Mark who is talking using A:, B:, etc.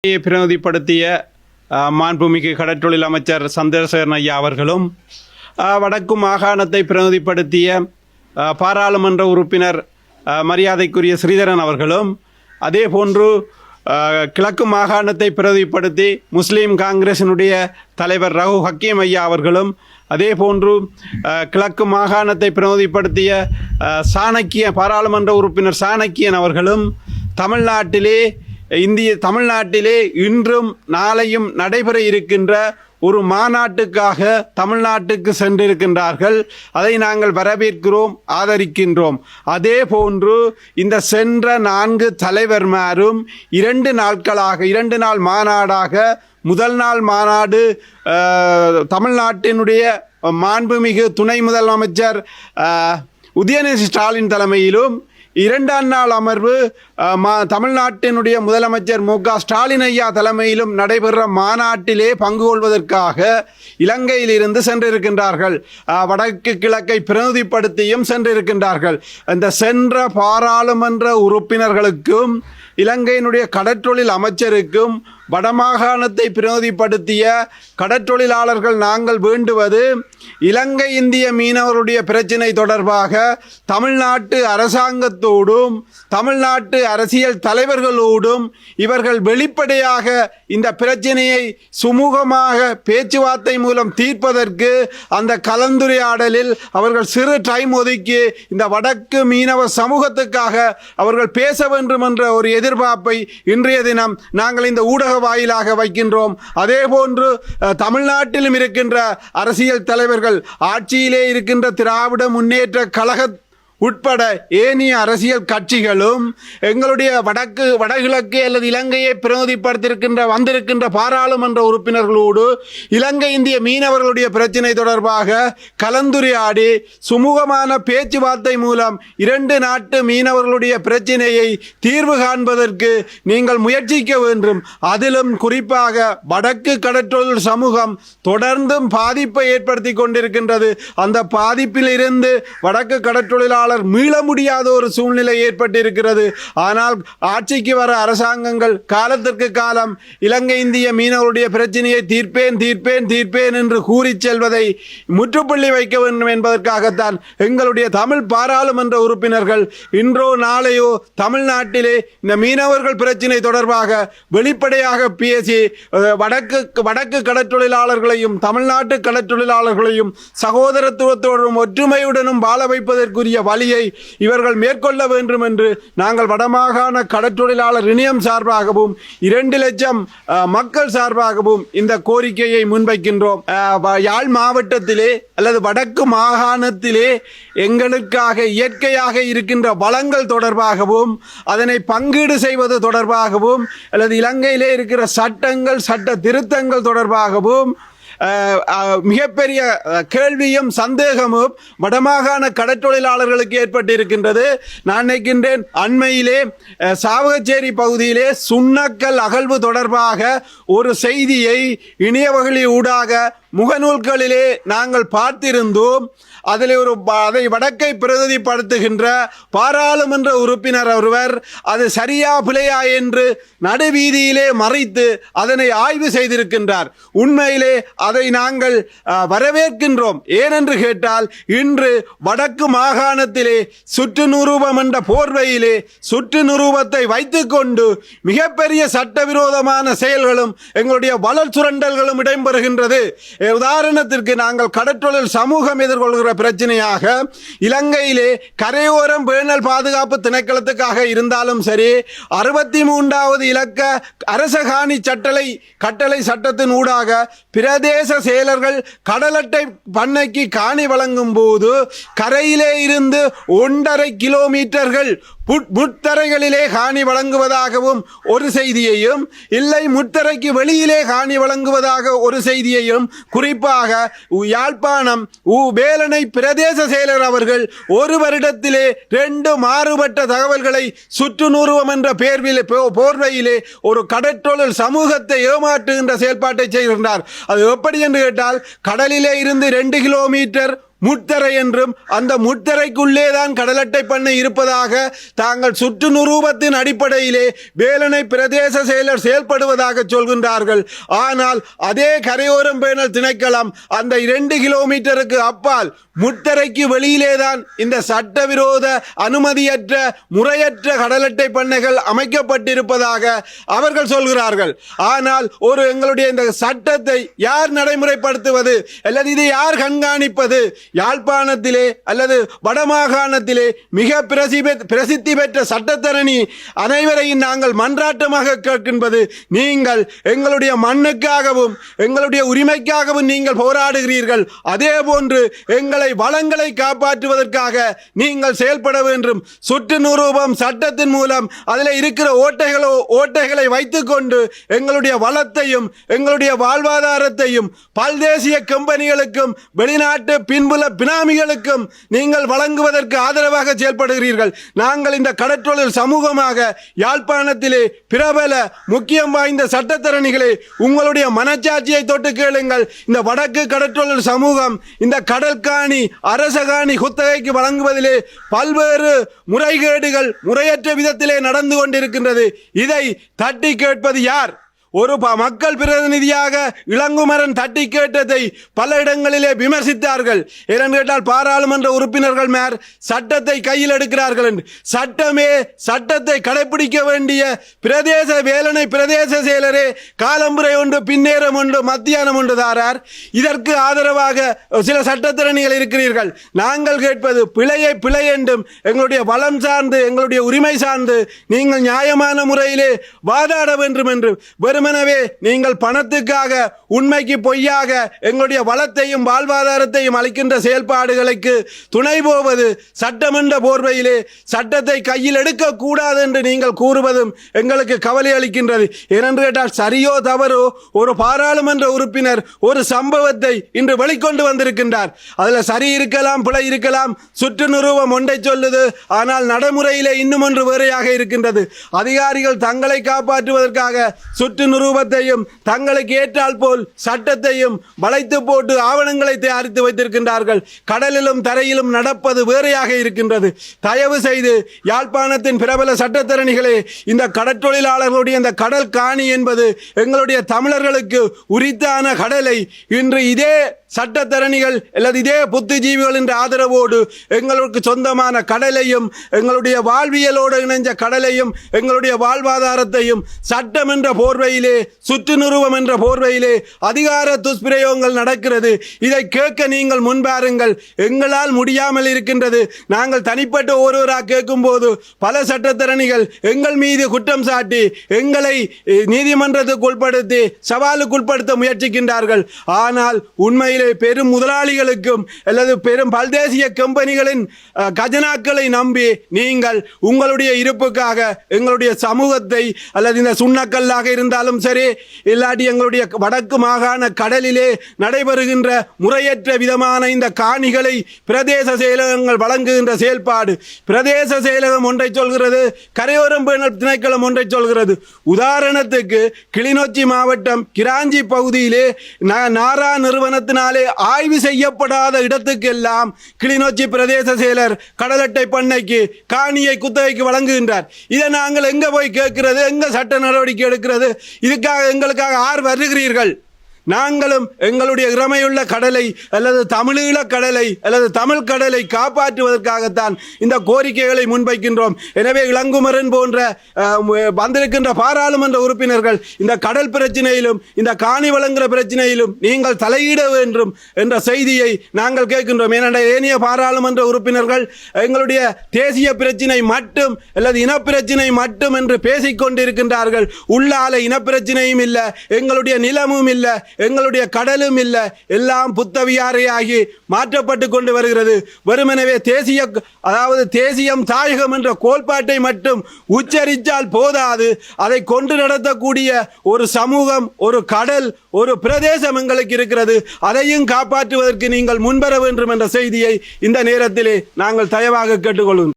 A: பிரதிநிதிப்படுத்திய மாண்புமிகு கடற்றொழில் அமைச்சர் சந்திரசேகரன் ஐயா அவர்களும், வடக்கு மாகாணத்தை பிரதிநிதிப்படுத்திய பாராளுமன்ற உறுப்பினர் மரியாதைக்குரிய ஸ்ரீதரன் அவர்களும், அதே போன்று கிழக்கு மாகாணத்தை பிரதிநிதிப்படுத்தி முஸ்லீம் காங்கிரசினுடைய தலைவர் ரகு ஹக்கீம் ஐயா அவர்களும், அதே போன்று கிழக்கு மாகாணத்தை பிரதிநிதிப்படுத்திய பாராளுமன்ற உறுப்பினர் சாணக்கியன் அவர்களும் தமிழ்நாட்டிலே இன்றும் நாளையும் நடைபெற இருக்கின்ற ஒரு மாநாட்டுக்காக தமிழ்நாட்டுக்கு சென்றிருக்கின்றார்கள். அதை நாங்கள் வரவேற்கிறோம், ஆதரிக்கின்றோம். அதே போன்று இந்த சென்ற 4 தலைவர்மாரும் 2 நாள் மாநாடாக, முதல் நாள் மாநாடு தமிழ்நாட்டினுடைய மாண்புமிகு துணை முதலமைச்சர் உதயநிதி ஸ்டாலின் தலைமையிலும், 2ஆம் நாள் அமர்வு தமிழ்நாட்டினுடைய முதலமைச்சர் மு.க. ஸ்டாலின் ஐயா தலைமையிலும் நடைபெற மாநாட்டிலே பங்கு கொள்வதற்காக இலங்கையிலிருந்து சென்றிருக்கின்றார்கள். வடக்கு கிழக்கை பிரதிநிதிப்படுத்தியும் சென்றிருக்கின்றார்கள். இந்த சென்ற பாராளுமன்ற உறுப்பினர்களுக்கும் இலங்கையினுடைய கடற்றொழில் அமைச்சருக்கும் வடமாகாணத்தை பிரதிநிதிப்படுத்திய கடற்றொழிலாளர்கள் நாங்கள் வேண்டுவது, இலங்கை இந்திய மீனவருடைய பிரச்சினை தொடர்பாக தமிழ்நாட்டு அரசாங்கத்தோடும் தமிழ்நாட்டு அரசியல் தலைவர்களோடும் இவர்கள் வெளிப்படையாக இந்த பிரச்சனையை சுமூகமாக பேச்சுவார்த்தை மூலம் தீர்ப்பதற்கு அந்த கலந்துரையாடலில் அவர்கள் சிறு டைம் ஒதுக்கி இந்த வடக்கு மீனவ சமூகத்துக்காக அவர்கள் பேச வேண்டும் என்ற ஒரு எதிர்பார்ப்பை இன்றைய தினம் நாங்கள் இந்த ஊடக வாயிலாக வைக்கின்றோம். அதே போன்று தமிழ்நாட்டிலும் இருக்கின்ற அரசியல் தலைவர்கள், ஆட்சியிலே இருக்கின்ற திராவிட முன்னேற்ற கழக உட்பட ஏனைய அரசியல் கட்சிகளும் எங்களுடைய வடகிழக்கு அல்லது இலங்கையை பிரதிநிதிப்படுத்தியிருக்கின்ற வந்திருக்கின்ற பாராளுமன்ற உறுப்பினர்களோடு இலங்கை இந்திய மீனவர்களுடைய பிரச்சினை தொடர்பாக கலந்துரையாடி சுமூகமான பேச்சுவார்த்தை மூலம் 2 நாட்டு மீனவர்களுடைய பிரச்சினையை தீர்வு காண்பதற்கு நீங்கள் முயற்சிக்க வேண்டும். அதிலும் குறிப்பாக வடக்கு கடற்றொழில் சமூகம் தொடர்ந்தும் பாதிப்பை ஏற்படுத்தி கொண்டிருக்கின்றது. அந்த பாதிப்பில் இருந்து வடக்கு கடற்றொழிலாளர் மீள முடியாத ஒரு சூழ்நிலை ஏற்பட்டிருக்கிறது. ஆனால் ஆட்சிக்கு வர அரசாங்கங்கள் காலத்திற்கு காலம் இலங்கை இந்திய மீனவருடைய பிரச்சனையை தீர்ப்பேன் என்று கூறி செல்வதை முற்றுப்புள்ளி வைக்க வேண்டும் என்பதற்காகத்தான் எங்களுடைய தமிழ் பாராளுமன்ற உறுப்பினர்கள் இன்றோ நாளையோ தமிழ்நாட்டிலே இந்த மீனவர்கள் பிரச்சனை தொடர்பாக வெளிப்படையாக பேசி வடக்கு கடற்றொழிலாளர்களையும் தமிழ்நாட்டு கடற்றொழிலாளர்களையும் சகோதரத்துவத்தோடும் ஒற்றுமையுடனும் வாழ வைப்பதற்குரிய வழியை இவர்கள் மேற்கொள்ள வேண்டும் என்று நாங்கள் வடமாகாண கடற்றொழிலாளர் இணையம் சார்பாகவும் 2 லட்சம் மக்கள் சார்பாகவும் இந்த கோரிக்கையை முன்வைக்கின்றோம். யாழ் மாவட்டத்திலே அல்லது வடக்கு மாகாணத்திலே எங்களுக்காக இயற்கையாக இருக்கின்ற வளங்கள் தொடர்பாகவும் அதனை பங்கீடு செய்வது தொடர்பாகவும் அல்லது இலங்கையிலே இருக்கிற சட்ட திருத்தங்கள் தொடர்பாகவும் மிகப்பெரிய கேள்வியும் சந்தேகமும் வடமாகாண கடற்றொழிலாளர்களுக்கு ஏற்பட்டிருக்கின்றது. நான் நினைக்கின்றேன், அண்மையிலே சாவகச்சேரி பகுதியிலே சுண்ணக்கல் அகழ்வு தொடர்பாக ஒரு செய்தியை இணையவழி ஊடாக முகநூல்களிலே நாங்கள் பார்த்திருந்தோம். அதில் அதை வடக்கை பிரதிநிதிப்படுத்துகின்ற பாராளுமன்ற உறுப்பினர் ஒருவர் அது சரியா பிழையா என்று நடுவீதியிலே மறைத்து அதனை ஆய்வு செய்திருக்கின்றார். உண்மையிலே அதை நாங்கள் வரவேற்கின்றோம். ஏனென்று கேட்டால், இன்று வடக்கு மாகாணத்திலே சுற்று நிரூபம் என்ற போர்வையிலே சுற்று நிரூபத்தை வைத்துக்கொண்டு மிகப்பெரிய சட்டவிரோதமான செயல்களும் எங்களுடைய வளர் சுரண்டல்களும் இடம்பெறுகின்றது. உதாரணத்திற்கு, நாங்கள் கடற்றொழில் சமூகம் எதிர்கொள்கிற பிரச்சனையாக இலங்கையிலே கரையோரம் பேணல் பாதுகாப்பு திணைக்களத்துக்காக இருந்தாலும் சரி, 63வது இலக்க அரச காணி கட்டளை சட்டத்தின் ஊடாக பிரதேச செயலர்கள் கடலட்டை பண்ணைக்கு காணி வழங்கும் போது கரையிலே இருந்து 1.5 கிலோமீட்டர்கள் முத்தரைகளிலே காணி வழங்குவதாகவும் ஒரு செய்தியையும், இல்லை முத்தரைக்கு வெளியிலே காணி வழங்குவதாக ஒரு செய்தியையும், குறிப்பாக யாழ்ப்பாணம் வேலனை பிரதேச செயலர் அவர்கள் ஒரு வருடத்திலே 2 மாறுபட்ட தகவல்களை சுற்று நூறுவம் என்ற போர்வையிலே ஒரு கடற்றொழில் சமூகத்தை ஏமாற்றுகின்ற செயல்பாட்டை செய்கின்றார். அது எப்படி என்று கேட்டால், கடலிலே இருந்து 2 கிலோமீட்டர் முட்தரை என்றும் அந்த முட்தரைக்குள்ளே தான் கடல் அட்டை பண்ணை இருப்பதாக தாங்கள் சுற்றுநுரூபத்தின் அடிப்படையிலே வேலணை பிரதேச செயலர் செயல்படுவதாக சொல்கின்றார்கள். ஆனால் அதே கரையோரம் பேணல் திணைக்களம் அந்த 2 கிலோமீட்டருக்கு அப்பால் முட்தரைக்கு வெளியிலேதான் இந்த சட்டவிரோத அனுமதியற்ற முறையற்ற கடல் அட்டை பண்ணைகள் அமைக்கப்பட்டிருப்பதாக அவர்கள் சொல்கிறார்கள். ஆனால் எங்களுடைய இந்த சட்டத்தை யார் நடைமுறைப்படுத்துவது அல்லது இதை யார் கண்காணிப்பது? யாழ்ப்பாணத்திலே அல்லது வடமாகாணத்திலே மிக பிரசித்தி பெற்ற சட்டத்தரணி அனைவரையும் நாங்கள் மன்றாட்டமாக கேட்கின்றது, நீங்கள் எங்களுடைய மண்ணுக்காகவும் எங்களுடைய உரிமைக்காகவும் நீங்கள் போராடுகிறீர்கள், அதே போன்று எங்களை வளங்களை காப்பாற்றுவதற்காக நீங்கள் செயல்பட வேண்டும். சுற்றுநுரூபம் சட்டத்தின் மூலம் அதில் இருக்கிற ஓட்டைகளை வைத்துக்கொண்டு எங்களுடைய வளத்தையும் எங்களுடைய வாழ்வாதாரத்தையும் பல்தேசிய கம்பெனிகளுக்கும் வெளிநாட்டு பின்புல பினாமிகளுக்கும் நீங்கள் வழங்குவதற்கு ஆதரவாக செயல்படுகிறீர்கள். நாங்கள் இந்த கடற்றொழில் சமூகமாக யாழ்ப்பாணத்திலே பிரபல முக்கியம் வாய்ந்த சட்டத்தரணிகளே, உங்களுடைய மனச்சாட்சியை தொட்டு கேளுங்கள். இந்த வடக்கு கடற்றொழில் சமூகம் இந்த கடல் காணி அரச காணி குத்தகைக்கு வழங்குவதிலே பல்வேறு முறைகேடுகள் முறையற்ற விதத்திலே நடந்து கொண்டிருக்கின்றது. இதை தட்டி கேட்பது யார்? ஒரு மக்கள் பிரதிநிதியாக இளங்குமரன் தட்டி கேட்டதை பல இடங்களிலே விமர்சித்தார்கள். ஏனென்று கேட்டால் பாராளுமன்ற உறுப்பினர்கள் மேல் சட்டத்தை கையில் எடுக்கிறார்கள் என்று. சட்டத்தை கடைபிடிக்க வேண்டிய பிரதேச வேலணை பிரதேச செயலரே காலம்புரை ஒன்று பின்னேறம் ஒன்று மத்தியானம் ஒன்று தாரார். இதற்கு ஆதரவாக சில சட்டத்திறனிகள் இருக்கிறீர்கள். நாங்கள் கேட்பது பிழையை பிழை என்றும் எங்களுடைய வளம் சார்ந்து எங்களுடைய உரிமை சார்ந்து நீங்கள் நியாயமான முறையிலே வாதாட வேண்டும் என்று. வெறுமனவே நீங்கள் பணத்துக்காக உண்மைக்கு பொய்யாக எங்களுடைய வளத்தையும் வாழ்வாதாரத்தையும் அளிக்கின்ற செயல்பாடுகளுக்கு துணை போவது சட்டமன்ற போர்வையிலே சட்டத்தை கையில் எடுக்கக்கூடாது என்று நீங்கள் கூறுவதும் எங்களுக்கு கவலை அளிக்கின்றது. ஏனென்று கேட்டால் சரியோ தவறோ ஒரு பாராளுமன்ற உறுப்பினர் ஒரு சம்பவத்தை இன்று வெளிக்கொண்டு வந்திருக்கின்றார். அதில் சரி இருக்கலாம் பிழை இருக்கலாம், சுற்றுநுரூபம் ஒன்றை சொல்லுது, ஆனால் நடைமுறையிலே இன்னும் ஒன்று வேறையாக இருக்கின்றது. அதிகாரிகள் தங்களை காப்பாற்றுவதற்காக சுற்றுநுரூபத்தையும் தங்களுக்கு ஏற்றால் போல் சட்டத்தையும் வளைத்து போட்டு ஆவணங்களை தயாரித்து வைத்திருக்கின்றார்கள். கடலிலும் தரையிலும் நடப்பது வேறையாக இருக்கின்றது. தயவு செய்து யாழ்ப்பாணத்தின் பிரபல சட்டத்தரணிகளே, இந்த கடற்தொழிலாளர்களுடைய இந்த கடல் காணி என்பது எங்களுடைய தமிழர்களுக்கு உரித்தான கடலை இன்று இதே சட்டத்தரணிகள் அல்லது இதே புத்திஜீவிகள் என்ற ஆதரவோடு எங்களுக்கு சொந்தமான கடலையும் எங்களுடைய வாழ்வியலோடு இணைஞ்ச கடலையும் எங்களுடைய வாழ்வாதாரத்தையும் சட்டம் என்ற போர்வையிலே சுற்றுநுருவம் என்ற போர்வையிலே அதிகார துஷ்பிரயோகங்கள் நடக்கிறது. இதை கேட்க நீங்கள் முன்பாருங்கள். எங்களால் முடியாமல் இருக்கின்றது. நாங்கள் தனிப்பட்ட ஒருவராக கேட்கும் போது பல சட்டத்தரணிகள் எங்கள் மீது குற்றம் சாட்டி எங்களை நீதிமன்றத்துக்கு உட்படுத்தி சவாலுக்குட்படுத்த முயற்சிக்கின்றார்கள். ஆனால் உண்மையில் பெரும் முதலாளிகளுக்கும் அல்லது பெரும் பல்தேசிய கம்பெனிகளின் கஜனாக்களை நம்பி நீங்கள் உங்களுடைய இருப்புக்காக எங்களுடைய சமூகத்தை அல்லது இந்த சுண்ணக்கல்லாக இருந்தாலும் சரி, இல்லாட்டி எங்களுடைய வடக்கு மாகாண கடலிலே நடைபெறுகின்ற முறையற்ற விதமான இந்த காணிகளை பிரதேச செயலகங்கள் வழங்குகின்ற செயல்பாடு, பிரதேச செயலகம் ஒன்றை சொல்கிறது, கரையோரம் பேணல் திணைக்களம் ஒன்றை சொல்கிறது. உதாரணத்துக்கு கிளிநொச்சி மாவட்டம் கிராஞ்சி பகுதியிலே நாரா நிறுவனத்தினால் ஆய்வு செய்யப்படாத இடத்துக்கெல்லாம் கிளிநொச்சி பிரதேச செயலர் கடல் அட்டை பண்ணைக்கு காணியை குத்தகைக்கு வழங்குகின்றார். இதை நாங்கள் எங்க போய் கேட்கிறது? எங்க சட்ட நடவடிக்கை எடுக்கிறது? இதுக்காக எங்களுக்காக ஆர் வருகிறீர்கள்? நாங்களும் எங்களுடைய இறமையுள்ள கடலை அல்லது தமிழீழ கடலை அல்லது தமிழ் கடலை காப்பாற்றுவதற்காகத்தான் இந்த கோரிக்கைகளை முன்வைக்கின்றோம். எனவே இளங்குமரன் போன்ற வந்திருக்கின்ற பாராளுமன்ற உறுப்பினர்கள் இந்த கடல் பிரச்சனையிலும் இந்த காணி வழங்குகிற பிரச்சனையிலும் நீங்கள் தலையிட வேண்டும் என்ற செய்தியை நாங்கள் கேட்கின்றோம். ஏனென்றால் ஏனைய பாராளுமன்ற உறுப்பினர்கள் எங்களுடைய தேசிய பிரச்சினை மட்டும் அல்லது இனப்பிரச்சினை மட்டும் என்று பேசிக்கொண்டிருக்கின்றார்கள். உள்ளால இனப்பிரச்சனையும் இல்லை, எங்களுடைய நிலமும் இல்லை, எங்களுடைய கடலும் இல்லை, எல்லாம் புத்தவியாரையாகி மாற்றப்பட்டு கொண்டு வருகிறது. வெறுமனவே தேசியம் தாயகம் என்ற கோட்பாட்டை மட்டும் உச்சரித்தால் போதாது. அதை கொண்டு நடத்தக்கூடிய ஒரு சமூகம், ஒரு கடல், ஒரு பிரதேசம் எங்களுக்கு இருக்கிறது. அதையும் காப்பாற்றுவதற்கு நீங்கள் முன்வர வேண்டும் என்ற செய்தியை இந்த நேரத்திலே நாங்கள் தயவாக கேட்டுக்கொள்கிறோம்.